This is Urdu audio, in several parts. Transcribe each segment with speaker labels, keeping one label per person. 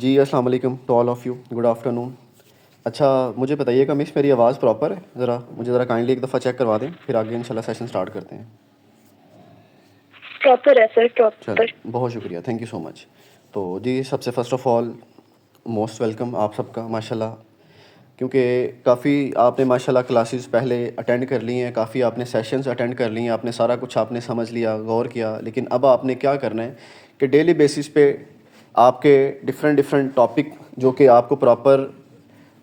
Speaker 1: جی السلام علیکم to all of you, good afternoon. اچھا مجھے بتائیے گا مس میری آواز پراپر ہے؟ مجھے کائنڈلی ایک دفعہ چیک کروا دیں، پھر آگے انشاءاللہ سیشن سٹارٹ کرتے ہیں.
Speaker 2: پراپر ہے سر، پراپر.
Speaker 1: چلیں بہت شکریہ، تھینک یو سو مچ. تو جی سب سے first of all most welcome آپ سب کا ماشاء اللہ، کیونکہ کافی آپ نے ماشاء اللہ کلاسز پہلے اٹینڈ کر لی ہیں، کافی آپ نے سیشنز اٹینڈ کر لی ہیں، آپ نے سارا کچھ آپ نے سمجھ لیا، غور کیا. لیکن اب آپ نے کیا کرنا ہے کہ ڈیلی بیسس پہ آپ کے ڈفرینٹ ٹاپک جو کہ آپ کو پراپر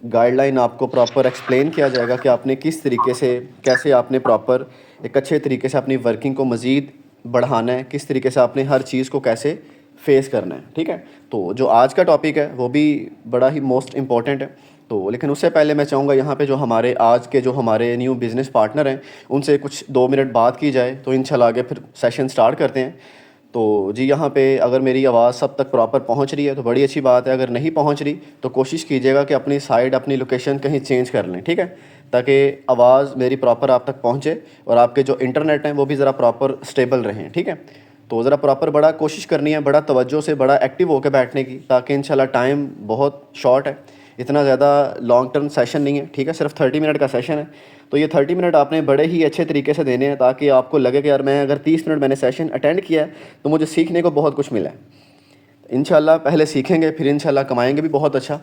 Speaker 1: گائیڈ لائن آپ کو پراپر ایکسپلین کیا جائے گا کہ آپ نے کس طریقے سے کیسے آپ نے پراپر ایک اچھے طریقے سے اپنی ورکنگ کو مزید بڑھانا ہے، کس طریقے سے آپ نے ہر چیز کو کیسے فیس کرنا ہے. ٹھیک ہے، تو جو آج کا ٹاپک ہے وہ بھی بڑا ہی موسٹ امپورٹنٹ ہے. تو لیکن اس سے پہلے میں چاہوں گا یہاں پہ جو ہمارے آج کے جو ہمارے نیو بزنس پارٹنر ہیں ان سے کچھ 2 منٹ بات کی جائے تو انشاءاللہ آگے پھر سیشن سٹارٹ کرتے ہیں. تو جی یہاں پہ اگر میری آواز سب تک پراپر پہنچ رہی ہے تو بڑی اچھی بات ہے، اگر نہیں پہنچ رہی تو کوشش کیجیے گا کہ اپنی سائڈ اپنی لوکیشن کہیں چینج کر لیں. ٹھیک ہے، تاکہ آواز میری پراپر آپ تک پہنچے اور آپ کے جو انٹرنیٹ ہیں وہ بھی ذرا پراپر اسٹیبل رہیں. ٹھیک ہے، تو ذرا پراپر بڑا کوشش کرنی ہے، بڑا توجہ سے بڑا ایکٹیو ہو کے بیٹھنے کی، تاکہ انشاءاللہ ٹائم بہت شارٹ ہے، اتنا زیادہ لانگ ٹرم سیشن نہیں ہے. ٹھیک ہے، صرف 30 منٹ کا سیشن ہے. تو یہ 30 منٹ آپ نے بڑے ہی اچھے طریقے سے دینے ہیں تاکہ آپ کو لگے کہ یار میں اگر 30 منٹ میں نے سیشن اٹینڈ کیا ہے تو مجھے سیکھنے کو بہت کچھ ملا ہے. انشاءاللہ پہلے سیکھیں گے پھر انشاءاللہ کمائیں گے بھی بہت اچھا.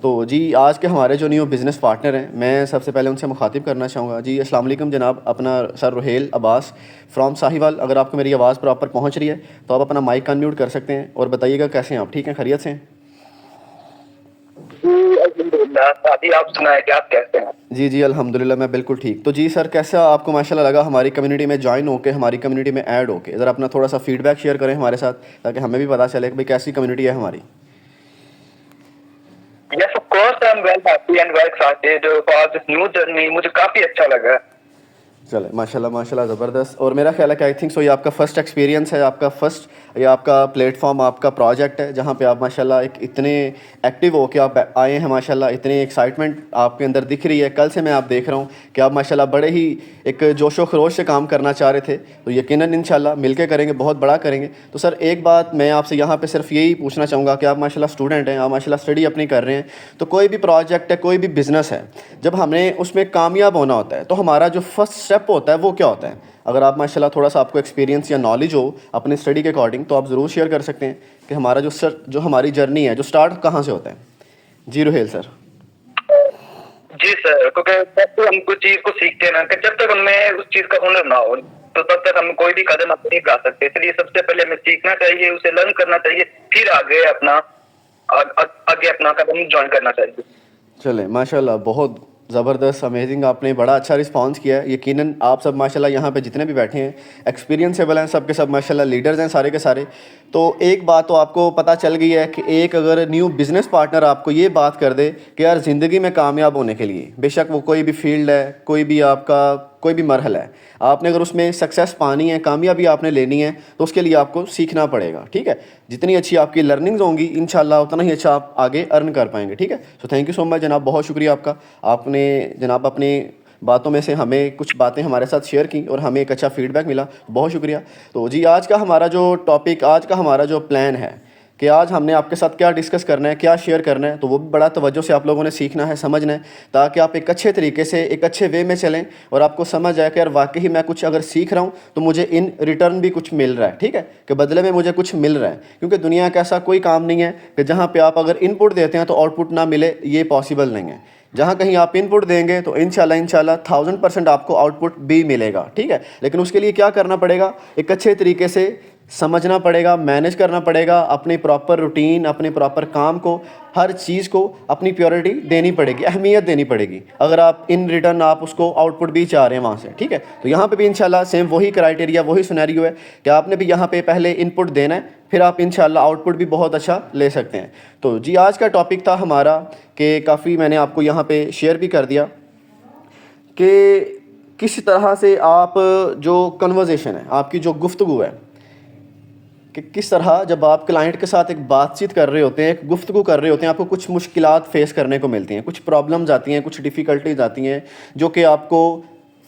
Speaker 1: تو جی آج کے ہمارے جو نیو بزنس پارٹنر ہیں میں سب سے پہلے ان سے مخاطب کرنا چاہوں گا. جی السلام علیکم جناب، اپنا سر رحیل عباس فرام ساہیوال. اگر آپ کو میری آواز پراپر پہنچ رہی ہے تو آپ اپنا مائک انمیوٹ کر سکتے ہیں اور بتائیے گا کیسے ہیں آپ؟ ٹھیک ہیں، خیریت سے ہیں؟
Speaker 2: آپ سنائیں کہ آپ کیسے ہیں؟
Speaker 1: جی الحمدللہ میں بالکل ٹھیک. تو جی سر کیسا آپ کو ماشاءاللہ لگا ہماری کمیونٹی میں جوائن ہو کے، ہماری کمیونٹی میں ایڈ ہو کے؟ ذرا اپنا تھوڑا سا فیڈ بیک شیئر کریں ہمارے ساتھ تاکہ ہمیں بھی پتہ چلے کہ بھائی کیسی کمیونٹی ہے ہماری.
Speaker 2: Yes, of course, I'm well happy and well excited for this new journey. مجھے کافی اچھا لگا.
Speaker 1: چلے ماشاءاللہ زبردست. اور میرا خیال ہے کہ آئی تھنک سو یہ آپ کا فرسٹ ایکسپیرینس ہے، آپ کا فرسٹ یہ آپ کا پلیٹ فارم، آپ کا پروجیکٹ ہے جہاں پہ آپ ماشاءاللہ ایک اتنے ایکٹیو ہو کے آپ آئے ہیں. ماشاءاللہ اتنی ایکسائٹمنٹ آپ کے اندر دکھ رہی ہے، کل سے میں آپ دیکھ رہا ہوں کہ آپ ماشاءاللہ بڑے ہی ایک جوش و خروش سے کام کرنا چاہ رہے تھے. تو یقیناً انشاءاللہ مل کے کریں گے، بہت بڑا کریں گے. تو سر ایک بات میں آپ سے یہاں پہ صرف یہی پوچھنا چاہوں گا کہ آپ ماشاءاللہ اسٹوڈنٹ ہیں، آپ ماشاءاللہ اسٹڈی اپنی کر رہے ہیں. تو کوئی بھی پروجیکٹ ہے، کوئی بھی بزنس ہے، جب ہمیں اس میں کامیاب ہونا ہوتا ہے تو ہمارا جو فرسٹ اسٹیپ ہوتا ہے وہ کیا ہوتا ہے؟ اگر آپ ماشاءاللہ تھوڑا سا آپ کو ایکسپیرینس یا نالج ہو اپنے اسٹڈی کے اکارڈنگ تو آپ ضرور شیئر کر سکتے ہیں کہ ہمارا جو ہماری جرنی ہے جو اسٹارٹ کہاں سے ہوتا ہے. جی رحیل سر.
Speaker 2: جی سر، کیونکہ جب تک ہم کچھ چیز کو سیکھتے ہیں نا، کہ جب تک ہم میں اس چیز کا ہنر نہ ہو تو تب تک ہم کوئی بھی قدم اپنے نہیں اٹھا سکتے. اس لیے سب سے پہلے ہمیں سیکھنا چاہیے، اسے لرن کرنا چاہیے، پھر آگے اپنا قدم جوائن کرنا چاہیے.
Speaker 1: چلیں ماشاءاللہ بہت زبردست، امیزنگ، آپ نے بڑا اچھا رسپانس کیا ہے. یقیناً آپ سب ماشاءاللہ یہاں پہ جتنے بھی بیٹھے ہیں ایکسپیرینسیبل ہیں، سب کے سب ماشاءاللہ لیڈرز ہیں سارے کے سارے. تو ایک بات تو آپ کو پتہ چل گئی ہے کہ ایک اگر نیو بزنس پارٹنر آپ کو یہ بات کر دے کہ یار زندگی میں کامیاب ہونے کے لیے بے شک وہ کوئی بھی فیلڈ ہے، کوئی بھی آپ کا کوئی بھی مرحلہ ہے، آپ نے اگر اس میں سکسیس پانی ہے، کامیابی آپ نے لینی ہے تو اس کے لیے آپ کو سیکھنا پڑے گا. ٹھیک ہے، جتنی اچھی آپ کی لرننگز ہوں گی انشاءاللہ اتنا ہی اچھا آپ آگے ارن کر پائیں گے. ٹھیک ہے، سو تھینک یو سو مچ جناب، بہت شکریہ آپ کا. آپ نے جناب اپنی باتوں میں سے ہمیں کچھ باتیں ہمارے ساتھ شیئر کی اور ہمیں ایک اچھا فیڈ بیک ملا، بہت شکریہ. تو جی آج کا ہمارا جو ٹاپک، آج کا ہمارا جو پلان ہے کہ آج ہم نے آپ کے ساتھ کیا ڈسکس کرنا ہے، کیا شیئر کرنا ہے، تو وہ بھی بڑا توجہ سے آپ لوگوں نے سیکھنا ہے، سمجھنا ہے، تاکہ آپ ایک اچھے طریقے سے ایک اچھے وے میں چلیں اور آپ کو سمجھ آئے کہ یار واقعی میں کچھ اگر سیکھ رہا ہوں تو مجھے ان ریٹرن بھی کچھ مل رہا ہے. ٹھیک ہے، کہ بدلے میں مجھے کچھ مل رہا ہے، کیونکہ دنیا کا ایسا کوئی کام نہیں ہے کہ جہاں پہ آپ اگر ان پٹ دیتے ہیں تو آؤٹ پٹ نہ ملے، یہ پاسبل نہیں ہے. جہاں کہیں آپ ان پٹ دیں گے تو انشاءاللہ 1000% آپ کو آؤٹ پٹ بھی ملے گا. ٹھیک ہے، لیکن اس کے لیے کیا کرنا پڑے گا؟ ایک اچھے طریقے سے سمجھنا پڑے گا، مینیج کرنا پڑے گا اپنی پراپر روٹین، اپنے پراپر کام کو، ہر چیز کو اپنی پیورٹی دینی پڑے گی، اہمیت دینی پڑے گی اگر آپ ان ریٹرن آپ اس کو آؤٹ پٹ بھی چاہ رہے ہیں وہاں سے. ٹھیک ہے، تو یہاں پہ بھی انشاءاللہ سیم وہی کرائٹیریا، وہی سینیریو ہے کہ آپ نے بھی یہاں پہ پہلے ان پٹ دینا ہے، پھر آپ انشاءاللہ آؤٹ پٹ بھی بہت اچھا لے سکتے ہیں. تو جی آج کا ٹاپک تھا ہمارا کہ کافی میں نے آپ کو یہاں پہ شیئر بھی کر دیا کہ کس طرح سے آپ جو کنورزیشن ہے، آپ کی جو گفتگو ہے، کہ کس طرح جب آپ کلائنٹ کے ساتھ ایک بات چیت کر رہے ہوتے ہیں، ایک گفتگو کر رہے ہوتے ہیں، آپ کو کچھ مشکلات فیس کرنے کو ملتی ہیں، کچھ پرابلمز آتی ہیں، کچھ ڈیفیکلٹیز آتی ہیں جو کہ آپ کو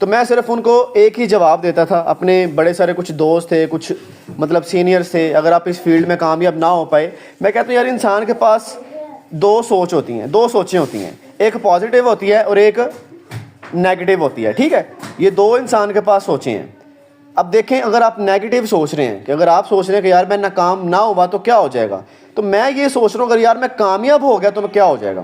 Speaker 1: تو میں صرف ان کو ایک ہی جواب دیتا تھا. اپنے بڑے سارے کچھ دوست تھے, کچھ مطلب سینئرز تھے, اگر آپ اس فیلڈ میں کامیاب نہ ہو پائے, میں کہتا ہوں یار انسان کے پاس دو سوچ ہوتی ہیں, دو سوچیں ہوتی ہیں, ایک پازیٹیو ہوتی ہے اور ایک نیگیٹو ہوتی ہے. ٹھیک ہے, یہ دو انسان کے پاس سوچیں ہیں. اب دیکھیں, اگر آپ نیگیٹو سوچ رہے ہیں کہ اگر آپ سوچ رہے ہیں کہ یار میں ناکام نہ ہوا تو کیا ہو جائے گا, تو میں یہ سوچ رہا ہوں اگر یار میں کامیاب ہو گیا تو کیا ہو جائے گا.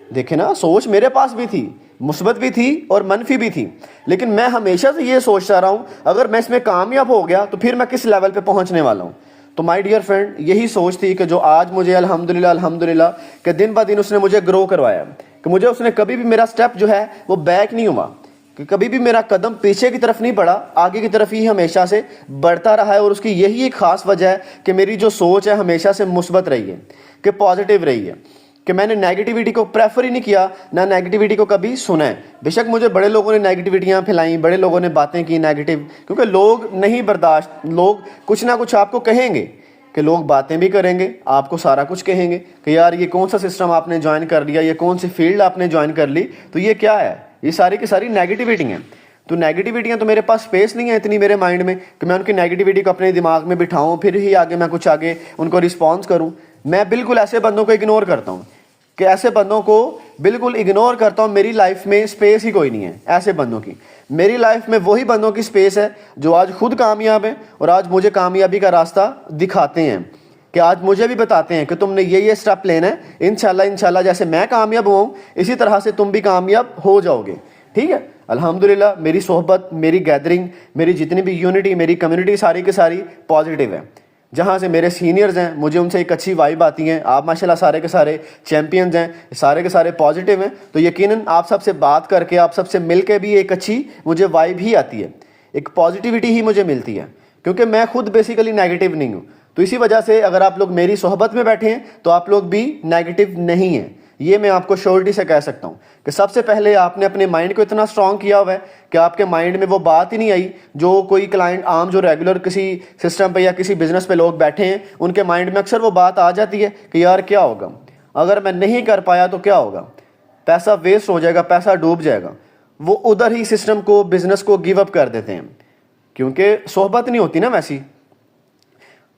Speaker 1: دیکھیں نا, سوچ میرے پاس بھی تھی, مثبت بھی تھی اور منفی بھی تھی, لیکن میں ہمیشہ سے یہ سوچتا رہا ہوں اگر میں اس میں کامیاب ہو گیا تو پھر میں کس لیول پہ پہنچنے والا ہوں. تو مائی ڈیئر فرینڈ, یہی سوچ تھی کہ جو آج مجھے الحمدللہ کہ دن بہ دن اس نے مجھے گرو کروایا, کہ مجھے اس نے کبھی بھی میرا سٹیپ جو ہے وہ بیک نہیں ہوا, کہ کبھی بھی میرا قدم پیچھے کی طرف نہیں بڑھا, آگے کی طرف ہی ہمیشہ سے بڑھتا رہا ہے. اور اس کی یہی ایک خاص وجہ ہے کہ میری جو سوچ ہے ہمیشہ سے مثبت رہی ہے, کہ پازیٹیو رہی ہے, کہ میں نے نیگیٹیوٹی کو پریفر ہی نہیں کیا, نہ نیگیٹیوٹی کو کبھی سنا ہے. بے شک مجھے بڑے لوگوں نے نیگیٹیوٹیاں پھیلائیں, بڑے لوگوں نے باتیں کی نیگیٹیو, کیونکہ لوگ نہیں برداشت, لوگ کچھ نہ کچھ آپ کو کہیں گے, کہ لوگ باتیں بھی کریں گے, آپ کو سارا کچھ کہیں گے کہ یار یہ کون سا سسٹم آپ نے جوائن کر لیا, یہ کون سی فیلڈ آپ نے جوائن کر لی, تو یہ کیا ہے, یہ ساری کی ساری نیگیٹیوٹی ہیں. تو نیگیٹیوٹیاں تو میرے پاس سپیس نہیں ہے اتنی میرے مائنڈ میں کہ میں ان کی نیگیٹیوٹی کو اپنے دماغ میں بٹھاؤں پھر ہی آگے میں کچھ آگے ان کو رسپانس کروں. میں بالکل ایسے بندوں کو اگنور کرتا ہوں, کہ ایسے بندوں کو بالکل اگنور کرتا ہوں. میری لائف میں سپیس ہی کوئی نہیں ہے ایسے بندوں کی. میری لائف میں وہی بندوں کی سپیس ہے جو آج خود کامیاب ہیں اور آج مجھے کامیابی کا راستہ دکھاتے ہیں, کہ آج مجھے بھی بتاتے ہیں کہ تم نے یہ سٹیپ لینا ہے, انشاءاللہ جیسے میں کامیاب ہوا ہوں اسی طرح سے تم بھی کامیاب ہو جاؤ گے. ٹھیک ہے, الحمدللہ میری صحبت, میری گیدرنگ, میری جتنی بھی یونٹی, میری کمیونٹی ساری کی ساری پازیٹیو ہے. جہاں سے میرے سینئرز ہیں مجھے ان سے ایک اچھی وائب آتی ہیں. آپ ماشاءاللہ سارے کے سارے چیمپئنز ہیں, سارے کے سارے پازیٹیو ہیں, تو یقیناً آپ سب سے بات کر کے, آپ سب سے مل کے بھی ایک اچھی مجھے وائب ہی آتی ہے, ایک پازیٹیوٹی ہی مجھے ملتی ہے, کیونکہ میں خود بیسیکلی نیگیٹیو نہیں ہوں. تو اسی وجہ سے اگر آپ لوگ میری صحبت میں بیٹھے ہیں تو آپ لوگ بھی نیگیٹیو نہیں ہیں, یہ میں آپ کو شیورٹی سے کہہ سکتا ہوں. کہ سب سے پہلے آپ نے اپنے مائنڈ کو اتنا اسٹرانگ کیا ہوا ہے کہ آپ کے مائنڈ میں وہ بات ہی نہیں آئی جو کوئی کلائنٹ عام جو ریگولر کسی سسٹم پہ یا کسی بزنس پہ لوگ بیٹھے ہیں ان کے مائنڈ میں اکثر وہ بات آ جاتی ہے کہ یار کیا ہوگا اگر میں نہیں کر پایا تو کیا ہوگا, پیسہ ویسٹ ہو جائے گا, پیسہ ڈوب جائے گا. وہ ادھر ہی سسٹم کو, بزنس کو گیو اپ کر دیتے ہیں, کیونکہ صحبت نہیں ہوتی نا ویسی.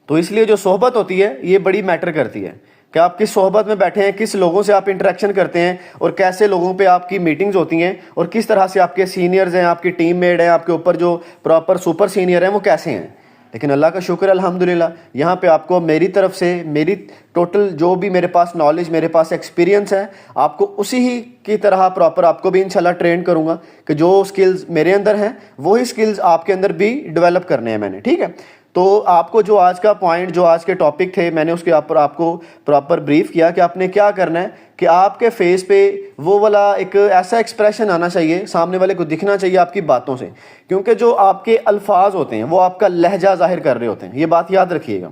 Speaker 1: تو اس لیے جو صحبت ہوتی ہے یہ بڑی میٹر کرتی ہے, کہ آپ کس صحبت میں بیٹھے ہیں, کس لوگوں سے آپ انٹریکشن کرتے ہیں, اور کیسے لوگوں پہ آپ کی میٹنگز ہوتی ہیں, اور کس طرح سے آپ کے سینئرز ہیں, آپ کی ٹیم میٹ ہیں, آپ کے اوپر جو پراپر سپر سینئر ہیں وہ کیسے ہیں. لیکن اللہ کا شکر الحمدللہ یہاں پہ آپ کو میری طرف سے میری ٹوٹل جو بھی میرے پاس نالج, میرے پاس ایکسپیرینس ہے, آپ کو اسی ہی کی طرح پراپر آپ کو بھی انشاءاللہ ٹرین کروں گا, کہ جو سکلز میرے اندر ہیں وہی سکلز آپ کے اندر بھی ڈیولپ کرنے ہیں میں نے. ٹھیک ہے, تو آپ کو جو آج کا پوائنٹ, جو آج کے ٹاپک تھے, میں نے اس کے اوپر آپ کو پراپر بریف کیا کہ آپ نے کیا کرنا ہے, کہ آپ کے فیس پہ وہ والا ایک ایسا ایکسپریشن آنا چاہیے, سامنے والے کو دکھنا چاہیے آپ کی باتوں سے, کیونکہ جو آپ کے الفاظ ہوتے ہیں وہ آپ کا لہجہ ظاہر کر رہے ہوتے ہیں. یہ بات یاد رکھیے گا,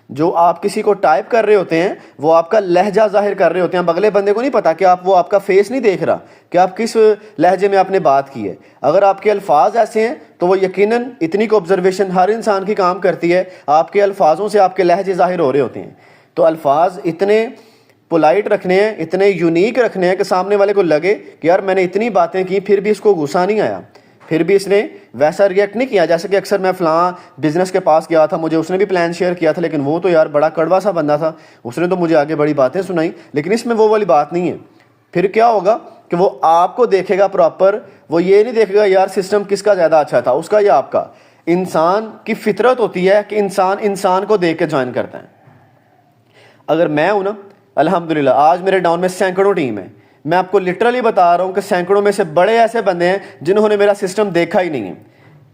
Speaker 1: جو آپ کسی کو ٹائپ کر رہے ہوتے ہیں وہ آپ کا لہجہ ظاہر کر رہے ہوتے ہیں. اب اگلے بندے کو نہیں پتا کہ وہ آپ کا فیس نہیں دیکھ رہا کہ آپ کس لہجے میں آپ نے بات کی ہے. اگر آپ کے الفاظ ایسے ہیں تو وہ یقیناً اتنی کو آبزرویشن ہر انسان کی کام کرتی ہے, آپ کے الفاظوں سے آپ کے لہجے ظاہر ہو رہے ہوتے ہیں. تو الفاظ اتنے پولائٹ رکھنے ہیں, اتنے یونیک رکھنے ہیں کہ سامنے والے کو لگے کہ یار میں نے اتنی باتیں کی پھر بھی اس کو غصہ نہیں آیا, پھر بھی اس نے ویسا ریئیکٹ نہیں کیا. جیسے کہ اکثر میں فلاں بزنس کے پاس گیا تھا, مجھے اس نے بھی پلان شیئر کیا تھا, لیکن وہ تو یار بڑا کڑوا سا بندہ تھا, اس نے تو مجھے آگے بڑی باتیں سنائی, لیکن اس میں وہ والی بات نہیں ہے. پھر کیا ہوگا کہ وہ آپ کو دیکھے گا پراپر, وہ یہ نہیں دیکھے گا یار سسٹم کس کا زیادہ اچھا تھا, اس کا یا آپ کا. انسان کی فطرت ہوتی ہے کہ انسان کو دیکھ کے جوائن کرتا ہے. اگر میں ہوں نا, الحمدللہ آج میرے ڈاؤن میں سینکڑوں ٹیم ہے, میں آپ کو لٹرلی بتا رہا ہوں کہ سینکڑوں میں سے بڑے ایسے بندے ہیں جنہوں نے میرا سسٹم دیکھا ہی نہیں ہے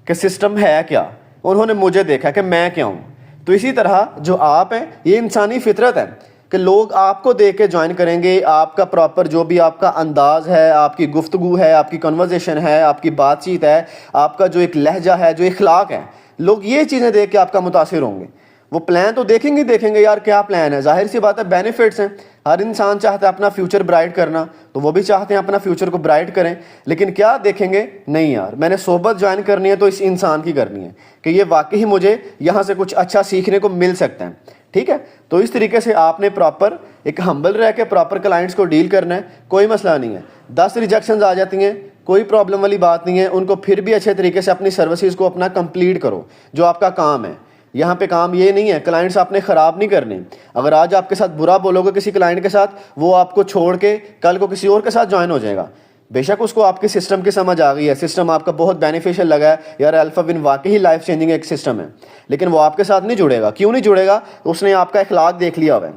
Speaker 1: کہ سسٹم ہے کیا, انہوں نے مجھے دیکھا کہ میں کیا ہوں. تو اسی طرح جو آپ ہیں یہ انسانی فطرت ہے کہ لوگ آپ کو دیکھ کے جوائن کریں گے. آپ کا پراپر جو بھی آپ کا انداز ہے, آپ کی گفتگو ہے, آپ کی کنورزیشن ہے, آپ کی بات چیت ہے, آپ کا جو ایک لہجہ ہے, جو اخلاق ہے, لوگ یہ چیزیں دیکھ کے آپ کا متاثر ہوں گے. وہ پلان تو دیکھیں گے یار کیا پلان ہے, ظاہر سی بات ہے بینیفٹس ہیں. ہر انسان چاہتا ہے اپنا فیوچر برائٹ کرنا, تو وہ بھی چاہتے ہیں اپنا فیوچر کو برائٹ کریں, لیکن کیا دیکھیں گے, نہیں یار میں نے صحبت جوائن کرنی ہے تو اس انسان کی کرنی ہے کہ یہ واقعی مجھے یہاں سے کچھ اچھا سیکھنے کو مل سکتا ہے. ٹھیک ہے, تو اس طریقے سے آپ نے پراپر ایک ہمبل رہ کے پراپر کلائنٹس کو ڈیل کرنا ہے. کوئی مسئلہ نہیں ہے, 10 ریجیکشنز آ جاتی ہیں, کوئی پرابلم والی بات نہیں ہے. ان کو پھر بھی اچھے طریقے سے اپنی سروسز کو اپنا کمپلیٹ کرو جو آپ کا کام ہے. یہاں پہ کام یہ نہیں ہے کلائنٹس آپ نے خراب نہیں کرنے. اگر آج آپ کے ساتھ برا بولو گے کسی کلائنٹ کے ساتھ, وہ آپ کو چھوڑ کے کل کو کسی اور کے ساتھ جوائن ہو جائے گا. بے شک اس کو آپ کے سسٹم کی سمجھ آ گئی ہے, سسٹم آپ کا بہت بینیفیشیل لگا ہے, یار الفا ون واقعی لائف چینجنگ ایک سسٹم ہے, لیکن وہ آپ کے ساتھ نہیں جڑے گا. کیوں نہیں جڑے گا؟ اس نے آپ کا اخلاق دیکھ لیا ہوا ہے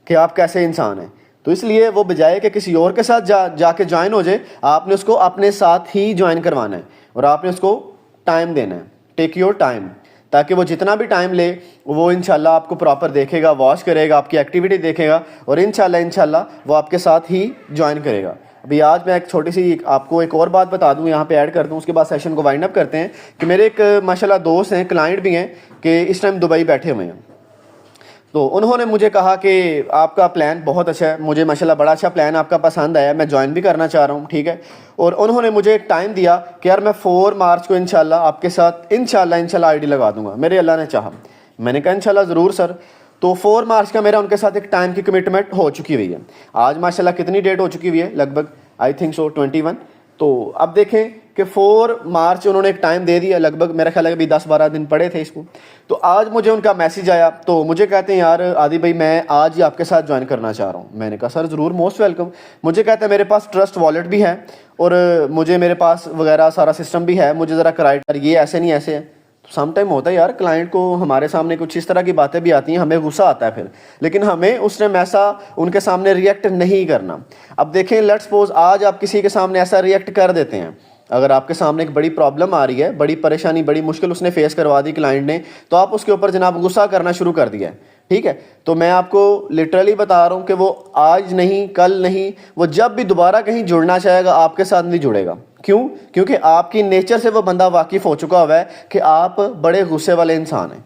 Speaker 1: کہ آپ کیسے انسان ہیں. تو اس لیے وہ بجائے کہ کسی اور کے ساتھ جا کے جوائن ہو جائے, آپ نے اس کو اپنے ساتھ ہی جوائن کروانا ہے اور آپ نے اس کو ٹائم دینا ہے. ٹیک یور ٹائم, تاکہ وہ جتنا بھی ٹائم لے وہ انشاءاللہ آپ کو پراپر دیکھے گا, واچ کرے گا, آپ کی ایکٹیویٹی دیکھے گا اور انشاءاللہ وہ آپ کے ساتھ ہی جوائن کرے گا. ابھی آج میں ایک چھوٹی سی آپ کو ایک اور بات بتا دوں, یہاں پہ ایڈ کر دوں, اس کے بعد سیشن کو وائنڈ اپ کرتے ہیں. کہ میرے ایک ماشاءاللہ دوست ہیں, کلائنٹ بھی ہیں, کہ اس ٹائم دبئی بیٹھے ہوئے ہیں. تو انہوں نے مجھے کہا کہ آپ کا پلان بہت اچھا ہے, مجھے ماشاءاللہ بڑا اچھا پلان آپ کا پسند آیا, میں جوائن بھی کرنا چاہ رہا ہوں. ٹھیک ہے. اور انہوں نے مجھے ایک ٹائم دیا کہ یار میں 4 مارچ کو انشاءاللہ آپ کے ساتھ انشاءاللہ آئی ڈی لگا دوں گا, میرے اللہ نے چاہا. میں نے کہا انشاءاللہ ضرور سر. تو 4 مارچ کا میرا ان کے ساتھ ایک ٹائم کی کمٹمنٹ ہو چکی ہوئی ہے. آج ماشاءاللہ کتنی ڈیٹ ہو چکی ہوئی ہے؟ لگ بھگ آئی تھنک سو 21. تو اب دیکھیں کہ 4 مارچ انہوں نے ایک ٹائم دے دیا, لگ بھگ میرا خیال ہے ابھی 10-12 دن پڑے تھے اس کو. تو آج مجھے ان کا میسیج آیا, تو مجھے کہتے ہیں یار عادی بھائی میں آج ہی آپ کے ساتھ جوائن کرنا چاہ رہا ہوں. میں نے کہا سر ضرور, موسٹ ویلکم. مجھے کہتے ہیں میرے پاس ٹرسٹ والیٹ بھی ہے اور مجھے میرے پاس وغیرہ سارا سسٹم بھی ہے, مجھے ذرا کرائٹر یہ ایسے نہیں ایسے ہے. سم ٹائم ہوتا ہے یار کلائنٹ کو ہمارے سامنے کچھ اس طرح کی باتیں بھی آتی ہیں, ہمیں غصہ آتا ہے پھر, لیکن ہمیں اس ٹائم ایسا ان کے سامنے ریئیکٹ نہیں کرنا. اب دیکھیں لیٹس سپوز آج آپ کسی کے سامنے ایسا ریئیکٹ کر دیتے ہیں, اگر آپ کے سامنے ایک بڑی پرابلم آ رہی ہے, بڑی پریشانی, بڑی مشکل اس نے فیس کروا دی کلائنٹ نے, تو آپ اس کے اوپر جناب غصہ کرنا شروع کر دیا ہے. ٹھیک ہے. تو میں آپ کو لٹرلی بتا رہا ہوں کہ وہ آج نہیں, کل نہیں, وہ جب بھی دوبارہ کہیں جڑنا چاہے گا آپ کے ساتھ نہیں جڑے گا. کیوں؟ کیونکہ آپ کی نیچر سے وہ بندہ واقف ہو چکا ہوا ہے کہ آپ بڑے غصے والے انسان ہیں,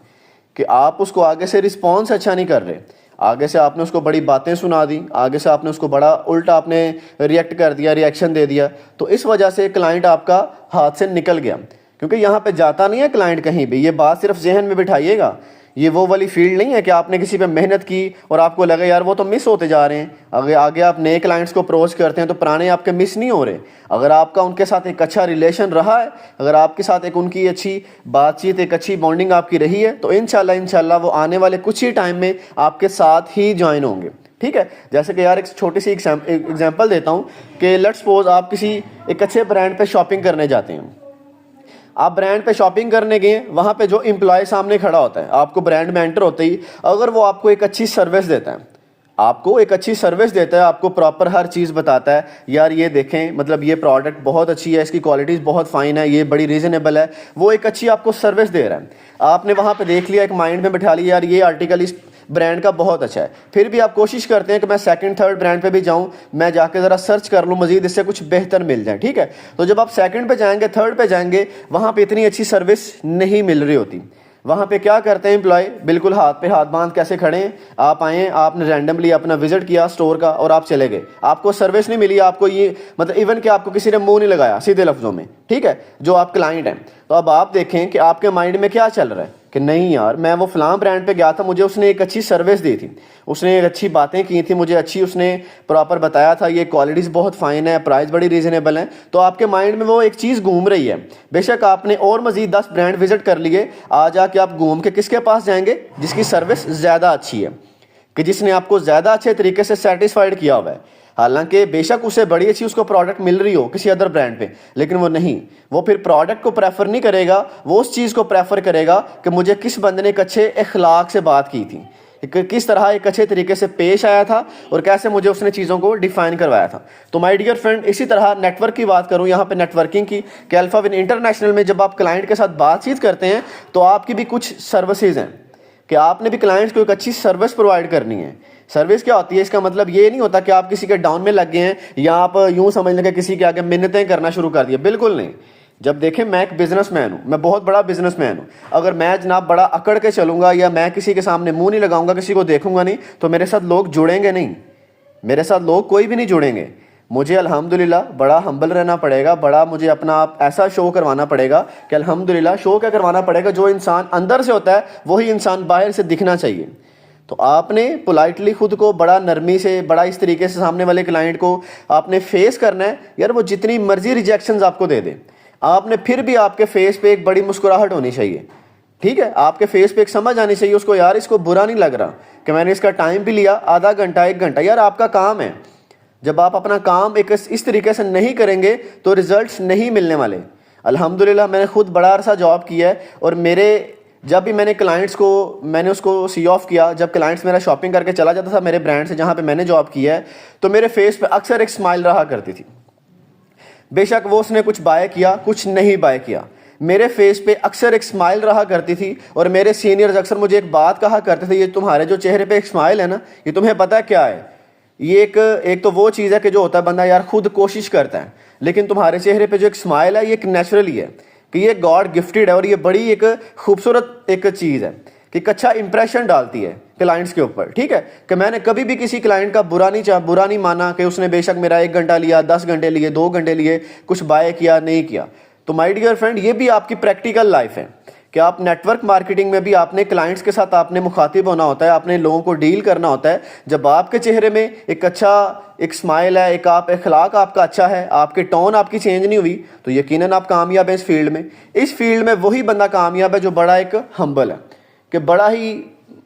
Speaker 1: کہ آپ اس کو آگے سے رسپانس اچھا نہیں کر رہے. آگے سے آپ نے اس کو بڑی باتیں سنا دی, آگے سے آپ نے اس کو بڑا الٹا آپ نے ریئیکٹ کر دیا, ریئیکشن دے دیا. تو اس وجہ سے کلائنٹ آپ کا ہاتھ سے نکل گیا, کیونکہ یہاں پہ جاتا نہیں ہے کلائنٹ کہیں بھی. یہ بات صرف ذہن میں بٹھائیے گا, یہ وہ والی فیلڈ نہیں ہے کہ آپ نے کسی پہ محنت کی اور آپ کو لگا یار وہ تو مس ہوتے جا رہے ہیں. آگے آپ نئے کلائنٹس کو اپروچ کرتے ہیں تو پرانے آپ کے مس نہیں ہو رہے. اگر آپ کا ان کے ساتھ ایک اچھا ریلیشن رہا ہے, اگر آپ کے ساتھ ایک ان کی اچھی بات چیت, ایک اچھی بانڈنگ آپ کی رہی ہے, تو انشاءاللہ وہ آنے والے کچھ ہی ٹائم میں آپ کے ساتھ ہی جوائن ہوں گے. ٹھیک ہے. جیسے کہ یار ایک چھوٹی سی ایگزامپل دیتا ہوں کہ لیٹس سپوز آپ کسی ایک اچھے برانڈ پہ شاپنگ کرنے جاتے ہیں. آپ برانڈ پہ شاپنگ کرنے گئے, وہاں پہ جو امپلائی سامنے کھڑا ہوتا ہے, آپ کو برانڈ میں انٹر ہوتے ہی اگر وہ آپ کو ایک اچھی سروس دیتا ہے, آپ کو پراپر ہر چیز بتاتا ہے, یار یہ دیکھیں مطلب یہ پروڈکٹ بہت اچھی ہے, اس کی کوالٹیز بہت فائن ہے, یہ بڑی ریزنیبل ہے, وہ ایک اچھی آپ کو سروس دے رہا ہے. آپ نے وہاں پہ دیکھ لیا, ایک مائنڈ میں بٹھا لیا یار یہ آرٹیکل اس برانڈ کا بہت اچھا ہے, پھر بھی آپ کوشش کرتے ہیں کہ میں سیکنڈ تھرڈ برانڈ پہ بھی جاؤں, میں جا کے ذرا سرچ کر لوں مزید اس سے کچھ بہتر مل جائے. ٹھیک ہے. تو جب آپ سیکنڈ پہ جائیں گے, تھرڈ پہ جائیں گے, وہاں پہ اتنی اچھی سروس نہیں مل رہی ہوتی. وہاں پہ کیا کرتے ہیں امپلائی, بالکل ہاتھ پہ ہاتھ باندھ کیسے کھڑے ہیں, آپ آئے ہیں, آپ نے رینڈملی اپنا وزٹ کیا اسٹور کا اور آپ چلے گئے, آپ کو سروس نہیں ملی, آپ کو یہ مطلب ایون کہ آپ کو کسی نے منہ نہیں لگایا سیدھے لفظوں میں. ٹھیک ہے. جو آپ کلائنٹ ہیں, تو اب آپ دیکھیں کہ آپ کے مائنڈ میں کیا چل رہا ہے کہ نہیں یار میں وہ فلاں برانڈ پہ گیا تھا, مجھے اس نے ایک اچھی سروس دی تھی, اس نے ایک اچھی باتیں کی تھی, مجھے اچھی اس نے پراپر بتایا تھا, یہ کوالٹیز بہت فائن ہے, پرائز بڑی ریزنیبل ہے. تو آپ کے مائنڈ میں وہ ایک چیز گھوم رہی ہے. بے شک آپ نے اور مزید 10 برانڈ وزٹ کر لیے, آ جا کے آپ گھوم کے کس کے پاس جائیں گے, جس کی سروس زیادہ اچھی ہے, کہ جس نے آپ کو زیادہ اچھے طریقے سے سیٹسفائڈ کیا ہوا ہے. حالانکہ بے شک اسے بڑی اچھی اس کو پروڈکٹ مل رہی ہو کسی ادر برانڈ پہ, لیکن وہ نہیں, وہ پھر پروڈکٹ کو پریفر نہیں کرے گا, وہ اس چیز کو پریفر کرے گا کہ مجھے کس بندے نے ایک اچھے اخلاق سے بات کی تھی, کس طرح ایک اچھے طریقے سے پیش آیا تھا, اور کیسے مجھے اس نے چیزوں کو ڈیفائن کروایا تھا. تو مائی ڈیئر فرینڈ, اسی طرح نیٹ ورک کی بات کروں یہاں پہ, نیٹ ورکنگ کی, کہ الفا ون انٹرنیشنل میں جب آپ کلائنٹ کے ساتھ بات چیت کرتے ہیں تو آپ کی بھی کچھ سروسز ہیں کہ آپ نے بھی کلائنٹس کو ایک اچھی سروس پرووائڈ کرنی ہے. سروس کیا ہوتی ہے, اس کا مطلب یہ نہیں ہوتا کہ آپ کسی کے ڈاؤن میں لگ گئے ہیں یا آپ یوں سمجھ لیں کہ کسی کے آگے منتیں کرنا شروع کر دیا. بالکل نہیں. جب دیکھیں میں ایک بزنس مین ہوں, میں بہت بڑا بزنس مین ہوں, اگر میں جناب بڑا اکڑ کے چلوں گا یا میں کسی کے سامنے منہ نہیں لگاؤں گا, کسی کو دیکھوں گا نہیں, تو میرے ساتھ لوگ جڑیں گے نہیں, میرے ساتھ لوگ کوئی بھی نہیں جڑیں گے. مجھے الحمدللہ بڑا ہمبل رہنا پڑے گا, بڑا مجھے اپنا آپ ایسا شو کروانا پڑے گا کہ الحمدللہ شو کیا کروانا پڑے گا, جو انسان اندر سے ہوتا ہے وہی انسان باہر سے دکھنا چاہیے. تو آپ نے پولائٹلی خود کو بڑا نرمی سے بڑا اس طریقے سے سامنے والے کلائنٹ کو آپ نے فیس کرنا ہے. یار وہ جتنی مرضی ریجیکشنز آپ کو دے دیں, آپ نے پھر بھی آپ کے فیس پہ ایک بڑی مسکراہٹ ہونی چاہیے, ٹھیک ہے, آپ کے فیس پہ ایک سمجھ آنی چاہیے اس کو, یار اس کو برا نہیں لگ رہا کہ میں نے اس کا ٹائم بھی لیا, آدھا گھنٹہ 1 گھنٹہ, یار آپ کا کام ہے. جب آپ اپنا کام ایک اس طریقے سے نہیں کریں گے تو ریزلٹس نہیں ملنے والے. الحمدللہ میں نے خود بڑا عرصہ جاب کیا ہے, اور جب بھی میں نے کلائنٹس کو میں نے اس کو سی آف کیا, جب کلائنٹس میرا شاپنگ کر کے چلا جاتا تھا میرے برانڈ سے جہاں پہ میں نے جاب کیا ہے, تو میرے فیس پہ اکثر ایک اسمائل رہا کرتی تھی. بے شک وہ اس نے کچھ بائی کیا, کچھ نہیں بائی کیا, میرے فیس پہ اکثر ایک اسمائل رہا کرتی تھی. اور میرے سینئرز اکثر مجھے ایک بات کہا کرتے تھے, یہ تمہارے جو چہرے پہ ایک اسمائل ہے نا, یہ تمہیں پتہ کیا ہے, یہ ایک تو وہ چیز ہے کہ جو ہوتا ہے بندہ یار خود کوشش کرتا ہے, لیکن تمہارے چہرے پہ جو ایک اسمائل ہے یہ ایک نیچرلی ہے, کہ یہ گاڈ گفٹیڈ ہے, اور یہ بڑی ایک خوبصورت ایک چیز ہے کہ ایک اچھا امپریشن ڈالتی ہے کلائنٹس کے اوپر. ٹھیک ہے, کہ میں نے کبھی بھی کسی کلائنٹ کا برا نہیں مانا کہ اس نے بے شک میرا 1 گھنٹہ لیا, 10 گھنٹے لیے, 2 گھنٹے لیے, کچھ بائی کیا نہیں کیا. تو مائی ڈیئر فرینڈ, یہ بھی آپ کی پریکٹیکل لائف ہے کہ آپ نیٹ ورک مارکیٹنگ میں بھی آپ نے کلائنٹس کے ساتھ آپ نے مخاطب ہونا ہوتا ہے, آپ نے لوگوں کو ڈیل کرنا ہوتا ہے. جب آپ کے چہرے میں ایک اچھا ایک اسمائل ہے, ایک اخلاق آپ کا اچھا ہے, آپ کے ٹون آپ کی چینج نہیں ہوئی, تو یقیناً آپ کامیاب ہیں اس فیلڈ میں. اس فیلڈ میں وہی بندہ کامیاب ہے جو بڑا ایک ہمبل ہے, کہ بڑا ہی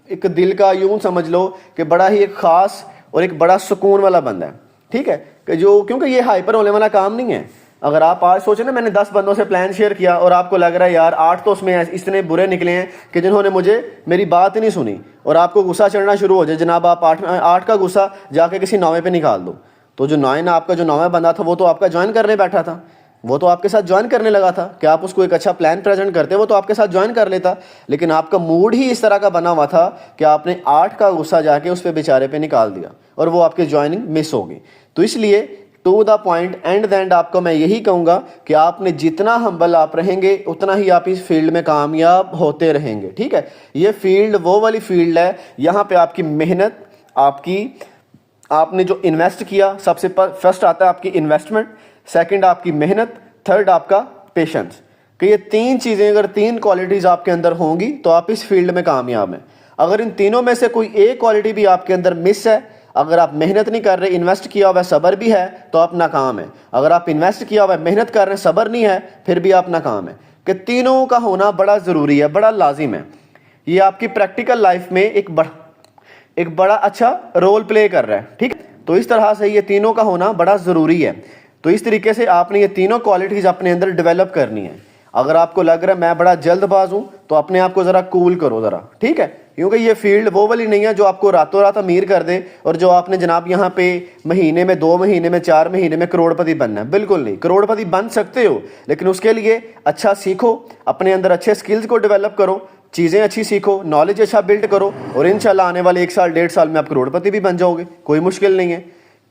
Speaker 1: ایک دل کا یوں سمجھ لو کہ بڑا ہی ایک خاص اور ایک بڑا سکون والا بندہ ہے. ٹھیک ہے, کہ کیونکہ یہ ہائپر ہونے والا کام نہیں ہے. اگر آپ آج سوچیں نا, میں نے 10 بندوں سے پلان شیئر کیا اور آپ کو لگ رہا ہے یار 8 تو اس میں اتنے برے نکلے ہیں کہ جنہوں نے مجھے میری بات ہی نہیں سنی, اور آپ کو غصہ چڑھنا شروع ہو جائے, جناب آپ 8 کا غصہ جا کے کسی 9ویں پہ نکال دو, تو جو 9 آپ کا جو 9واں بندہ تھا وہ تو آپ کا جوائن کرنے بیٹھا تھا, وہ تو آپ کے ساتھ جوائن کرنے لگا تھا کہ آپ اس کو ایک اچھا پلان پریزنٹ کرتے, وہ تو آپ کے ساتھ جوائن کر لیتا, لیکن آپ کا موڈ ہی اس طرح کا بنا ہوا تھا کہ آپ نے 8 کا غصہ جا کے اس پہ بیچارے پہ نکال دیا, اور وہ آپ کی جوائننگ مس ہو گئی. تو اس لیے to the point and and آپ کو میں یہی کہوں گا کہ آپ نے جتنا ہمبل آپ رہیں گے اتنا ہی آپ اس فیلڈ میں کامیاب ہوتے رہیں گے. ٹھیک ہے, یہ فیلڈ وہ والی فیلڈ ہے یہاں پہ آپ کی محنت, آپ نے جو انویسٹ کیا, سب سے فرسٹ آتا ہے آپ کی انویسٹمنٹ, سیکنڈ آپ کی محنت, تھرڈ آپ کا پیشنس, کہ یہ 3 چیزیں اگر 3 کوالٹیز آپ کے اندر ہوں گی تو آپ اس فیلڈ میں کامیاب ہیں. اگر ان تینوں میں سے کوئی ایک کوالٹی بھی آپ کے اندر مس ہے, اگر آپ محنت نہیں کر رہے, انویسٹ کیا ہوا ہے, صبر بھی ہے, تو آپ ناکام ہیں. اگر آپ انویسٹ کیا ہوا ہے, محنت کر رہے ہیں, صبر نہیں ہے, پھر بھی آپ ناکام ہیں. کہ تینوں کا ہونا بڑا ضروری ہے, بڑا لازم ہے. یہ آپ کی پریکٹیکل لائف میں ایک بڑا اچھا رول پلے کر رہا ہے. ٹھیک ہے, تو اس طرح سے یہ تینوں کا ہونا بڑا ضروری ہے. تو اس طریقے سے آپ نے یہ تینوں کوالٹیز اپنے اندر ڈیولپ کرنی ہے. اگر آپ کو لگ رہا ہے میں بڑا جلد باز ہوں تو اپنے آپ کو ذرا کول کرو ذرا, ٹھیک ہے, کیونکہ یہ فیلڈ وہ والی نہیں ہے جو آپ کو راتوں رات امیر کر دے اور جو آپ نے جناب یہاں پہ مہینے میں 2 مہینے میں 4 مہینے میں کروڑپتی بننا ہے. بالکل نہیں, کروڑپتی بن سکتے ہو, لیکن اس کے لیے اچھا سیکھو, اپنے اندر اچھے سکلز کو ڈیولپ کرو, چیزیں اچھی سیکھو, نالج اچھا بلڈ کرو, اور انشاءاللہ آنے والے 1 سال 1.5 سال میں آپ کروڑپتی بھی بن جاؤ گے. کوئی مشکل نہیں ہے.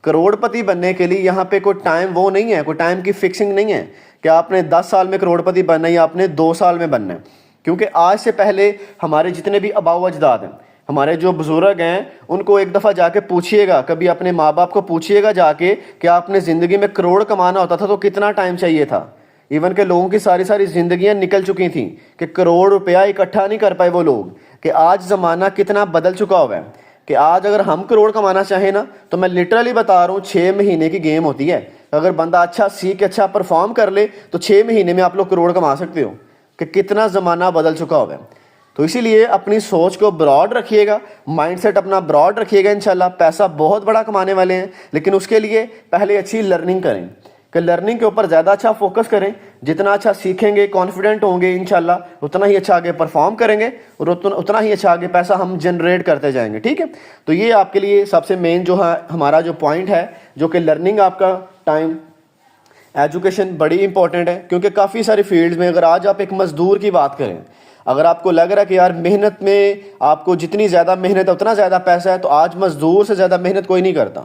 Speaker 1: کروڑپتی بننے کے لیے یہاں پہ کوئی ٹائم وہ نہیں ہے, کوئی ٹائم کی فکسنگ نہیں ہے کہ آپ نے 10 سال میں کروڑپتی بننا ہے یا آپ نے 2 سال میں بننا ہے. کیونکہ آج سے پہلے ہمارے جتنے بھی آباء و اجداد ہیں, ہمارے جو بزرگ ہیں, ان کو ایک دفعہ جا کے پوچھیے گا, کبھی اپنے ماں باپ کو پوچھیے گا جا کے کہ آپ نے زندگی میں کروڑ کمانا ہوتا تھا تو کتنا ٹائم چاہیے تھا. ایون کہ لوگوں کی ساری زندگیاں نکل چکی تھیں کہ کروڑ روپیہ اکٹھا نہیں کر پائے وہ لوگ. کہ آج زمانہ کتنا بدل چکا ہوا ہے کہ آج اگر ہم کروڑ کمانا چاہیں نا, تو میں لٹرلی بتا رہا ہوں 6 مہینے کی گیم ہوتی ہے. اگر بندہ اچھا سیکھ اچھا پرفارم کر لے تو 6 مہینے میں آپ لوگ کروڑ کما سکتے ہو. کہ کتنا زمانہ بدل چکا ہوا ہے. تو اسی لیے اپنی سوچ کو براڈ رکھیے گا, مائنڈ سیٹ اپنا براڈ رکھیے گا. انشاءاللہ پیسہ بہت بڑا کمانے والے ہیں, لیکن اس کے لیے پہلے اچھی لرننگ کریں, کہ لرننگ کے اوپر زیادہ اچھا فوکس کریں. جتنا اچھا سیکھیں گے, کانفیڈنٹ ہوں گے, انشاءاللہ اتنا ہی اچھا آگے پرفارم کریں گے, اور اتنا ہی اچھا آگے پیسہ ہم جنریٹ کرتے جائیں گے. ٹھیک ہے, تو یہ آپ کے لیے سب سے مین جو ہے ہمارا جو پوائنٹ ہے, جو کہ لرننگ, آپ کا ٹائم, ایجوکیشن بڑی امپورٹنٹ ہے. کیونکہ کافی ساری فیلڈز میں اگر آج آپ ایک مزدور کی بات کریں, اگر آپ کو لگ رہا ہے کہ یار محنت میں آپ کو جتنی زیادہ محنت ہے اتنا زیادہ پیسہ ہے, تو آج مزدور سے زیادہ محنت کوئی نہیں کرتا.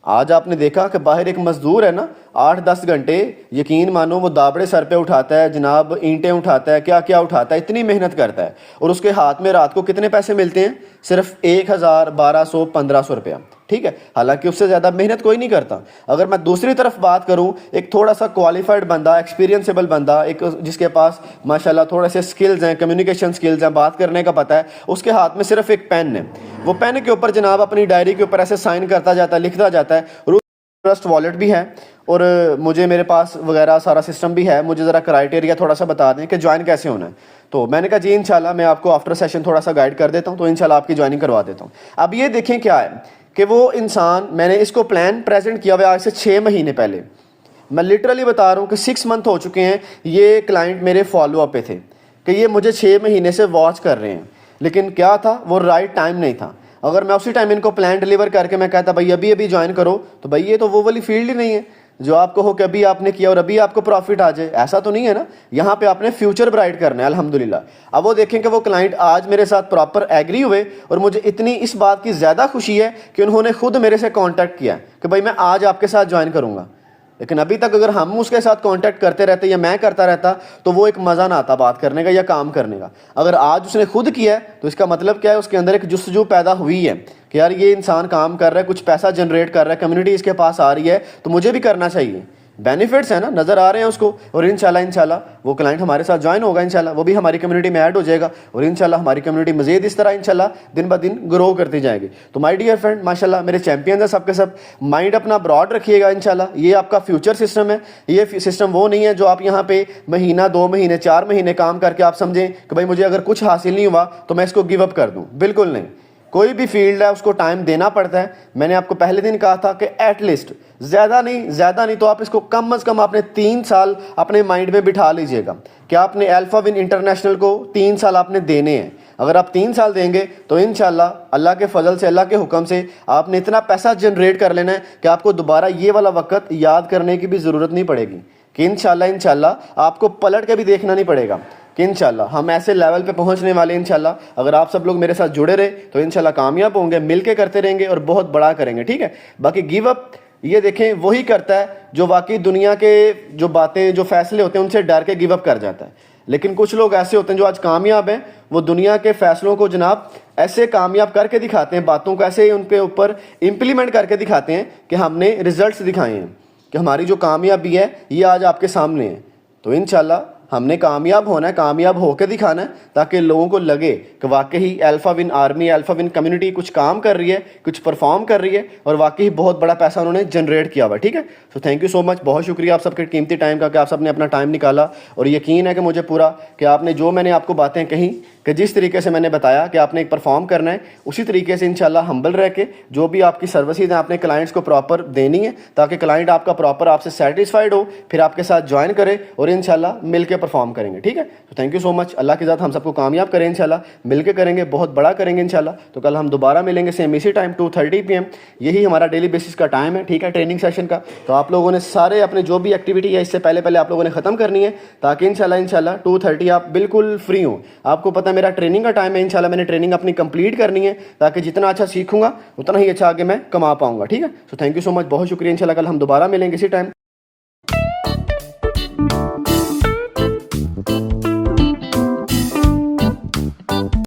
Speaker 1: آج آپ نے دیکھا کہ باہر ایک مزدور ہے نا, 8-10 گھنٹے یقین مانو وہ دابڑے سر پہ اٹھاتا ہے, جناب اینٹیں اٹھاتا ہے, کیا کیا اٹھاتا ہے, اتنی محنت کرتا ہے, اور اس کے ہاتھ میں رات کو کتنے پیسے ملتے ہیں؟ صرف 1000, 1200, 1500 روپیہ. ٹھیک ہے, حالانکہ اس سے زیادہ محنت کوئی نہیں کرتا. اگر میں دوسری طرف بات کروں, ایک تھوڑا سا کوالیفائڈ بندہ, ایکسپیرینسیبل بندہ, ایک جس کے پاس ماشاءاللہ تھوڑے سے سکلز ہیں, کمیونیکیشن سکلز ہیں, بات کرنے کا پتہ ہے, اس کے ہاتھ میں صرف ایک پین ہے, وہ پین کے اوپر جناب اپنی ڈائری کے اوپر ایسے سائن کرتا جاتا ہے, لکھتا جاتا ہے. ٹرسٹ والیٹ بھی ہے اور مجھے میرے پاس وغیرہ سارا سسٹم بھی ہے. مجھے ذرا کرائٹیریا تھوڑا سا بتا دیں کہ جوائن کیسے ہونا ہے. تو میں نے کہا جی انشاءاللہ میں آپ کو آفٹر سیشن تھوڑا سا گائیڈ کر دیتا ہوں, تو انشاءاللہ آپ کی جوائننگ کروا دیتا ہوں. اب یہ دیکھیں کیا ہے کہ وہ انسان, میں نے اس کو پلان پریزنٹ کیا ہوا ہے آج سے 6 مہینے پہلے. میں لٹرلی بتا رہا ہوں کہ 6 منتھ ہو چکے ہیں, یہ کلائنٹ میرے فالو اپ پہ تھے کہ یہ مجھے 6 مہینے سے واچ کر رہے ہیں. لیکن کیا تھا, وہ رائٹ ٹائم نہیں تھا. اگر میں اسی ٹائم ان کو پلان ڈیلیور کر کے میں کہتا بھائی ابھی جوائن کرو, تو بھائی یہ تو وہ والی فیلڈ ہی نہیں ہے جو آپ کو ہو کہ ابھی آپ نے کیا اور ابھی آپ کو پروفٹ آ جائے. ایسا تو نہیں ہے نا, یہاں پہ آپ نے فیوچر برائٹ کرنا ہے الحمدللہ. اب وہ دیکھیں کہ وہ کلائنٹ آج میرے ساتھ پراپر ایگری ہوئے, اور مجھے اتنی اس بات کی زیادہ خوشی ہے کہ انہوں نے خود میرے سے کانٹیکٹ کیا کہ بھائی میں آج آپ کے ساتھ جوائن کروں گا. لیکن ابھی تک اگر ہم اس کے ساتھ کانٹیکٹ کرتے رہتے یا میں کرتا رہتا تو وہ ایک مزہ نہ آتا بات کرنے کا یا کام کرنے کا. اگر آج اس نے خود کیا ہے تو اس کا مطلب کیا ہے, اس کے اندر ایک جستجو پیدا ہوئی ہے کہ یار یہ انسان کام کر رہا ہے, کچھ پیسہ جنریٹ کر رہا ہے, کمیونٹی اس کے پاس آ رہی ہے, تو مجھے بھی کرنا چاہیے. بینیفٹس ہیں نا, نظر آ رہے ہیں اس کو. اور انشاءاللہ وہ کلائنٹ ہمارے ساتھ جوائن ہوگا, انشاءاللہ وہ بھی ہماری کمیونٹی میں ایڈ ہو جائے گا, اور انشاءاللہ ہماری کمیونٹی مزید اس طرح انشاءاللہ دن بہ دن گرو کرتی جائے گی. تو مائی ڈیئر فرینڈ, ماشاءاللہ میرے چیمپئنز ہیں سب کے سب. مائنڈ اپنا براڈ رکھیے گا انشاءاللہ. یہ آپ کا فیوچر سسٹم ہے, یہ سسٹم وہ نہیں ہے جو آپ یہاں پہ مہینہ 2 مہینے 4 مہینے کام کر کے آپ سمجھیں کہ بھائی مجھے اگر کچھ حاصل نہیں ہوا تو میں اس کو گیو اپ کر دوں. بالکل نہیں. کوئی بھی فیلڈ ہے اس کو ٹائم دینا پڑتا ہے. میں نے آپ کو پہلے دن کہا تھا کہ ایٹ لیسٹ زیادہ نہیں تو آپ اس کو کم از کم آپ نے 3 سال اپنے مائنڈ میں بٹھا لیجئے گا کہ آپ نے الفا ون انٹرنیشنل کو 3 سال آپ نے دینے ہیں. اگر آپ 3 سال دیں گے تو انشاءاللہ اللہ کے فضل سے, اللہ کے حکم سے آپ نے اتنا پیسہ جنریٹ کر لینا ہے کہ آپ کو دوبارہ یہ والا وقت یاد کرنے کی بھی ضرورت نہیں پڑے گی, کہ انشاءاللہ آپ کو پلٹ کے بھی دیکھنا نہیں پڑے گا, کہ انشاءاللہ ہم ایسے لیول پہ پہنچنے والے انشاءاللہ. اگر آپ سب لوگ میرے ساتھ جڑے رہے تو انشاءاللہ کامیاب ہوں گے, مل کے کرتے رہیں گے اور بہت بڑا کریں گے. ٹھیک ہے, باقی گیو اپ یہ دیکھیں وہی کرتا ہے جو واقعی دنیا کے جو باتیں جو فیصلے ہوتے ہیں ان سے ڈر کے گیو اپ کر جاتا ہے. لیکن کچھ لوگ ایسے ہوتے ہیں جو آج کامیاب ہیں, وہ دنیا کے فیصلوں کو جناب ایسے کامیاب کر کے دکھاتے ہیں, باتوں کو ایسے ان کے اوپر امپلیمنٹ کر کے دکھاتے ہیں کہ ہم نے ریزلٹس دکھائے ہیں کہ ہماری جو کامیابی ہے یہ آج آپ کے سامنے ہے. تو انشاءاللہ ہم نے کامیاب ہونا ہے, کامیاب ہو کے دکھانا ہے, تاکہ لوگوں کو لگے کہ واقعی alpha one army, alpha one community کچھ کام کر رہی ہے, کچھ پرفارم کر رہی ہے, اور واقعی بہت بڑا پیسہ انہوں نے جنریٹ کیا ہوا. ٹھیک ہے, سو تھینک یو سو مچ, بہت شکریہ آپ سب کے قیمتی ٹائم کا کہ آپ سب نے اپنا ٹائم نکالا. اور یقین ہے کہ مجھے پورا کہ آپ نے جو میں نے آپ کو باتیں کہیں کہ جس طریقے سے میں نے بتایا کہ آپ نے ایک پرفارم کرنا ہے, اسی طریقے سے انشاءاللہ ہمبل رہ کے جو بھی آپ کی سروسز ہیں آپ نے کلائنٹس کو پراپر دینی ہے, تاکہ کلائنٹ آپ کا پراپر آپ سے سیٹسفائڈ ہو, پھر آپ کے ساتھ جوائن کرے اور انشاءاللہ مل کے پرفارم کریں گے. ٹھیک ہے, تو تھینک یو سو مچ. اللہ کی ذات ہم سب کو کامیاب کریں انشاءاللہ, مل کے کریں گے, بہت بڑا کریں گے انشاءاللہ. تو کل ہم دوبارہ ملیں گے سیم اسی ٹائم 2:30 PM. یہی ہمارا ڈیلی بیسس کا ٹائم ہے. ٹھیک ہے, ٹریننگ سیشن کا. تو آپ لوگوں نے سارے اپنے جو بھی ایکٹیویٹی ہے اس سے پہلے آپ لوگوں نے ختم کرنی ہے, تاکہ انشاءاللہ 2:30 آپ بالکل فری ہوں. آپ کو پتہ ہے میرا ٹریننگ کا ٹائم ہے, انشاءاللہ میں نے ٹریننگ اپنی کمپلیٹ کرنی ہے, تاکہ جتنا اچھا سیکھوں گا اتنا ہی اچھا آگے میں کما پاؤں گا. ٹھیک ہے, سو تھینک یو سو مچ, بہت شکریہ. انشاءاللہ کل ہم دوبارہ ملیں گے اسی ٹائم.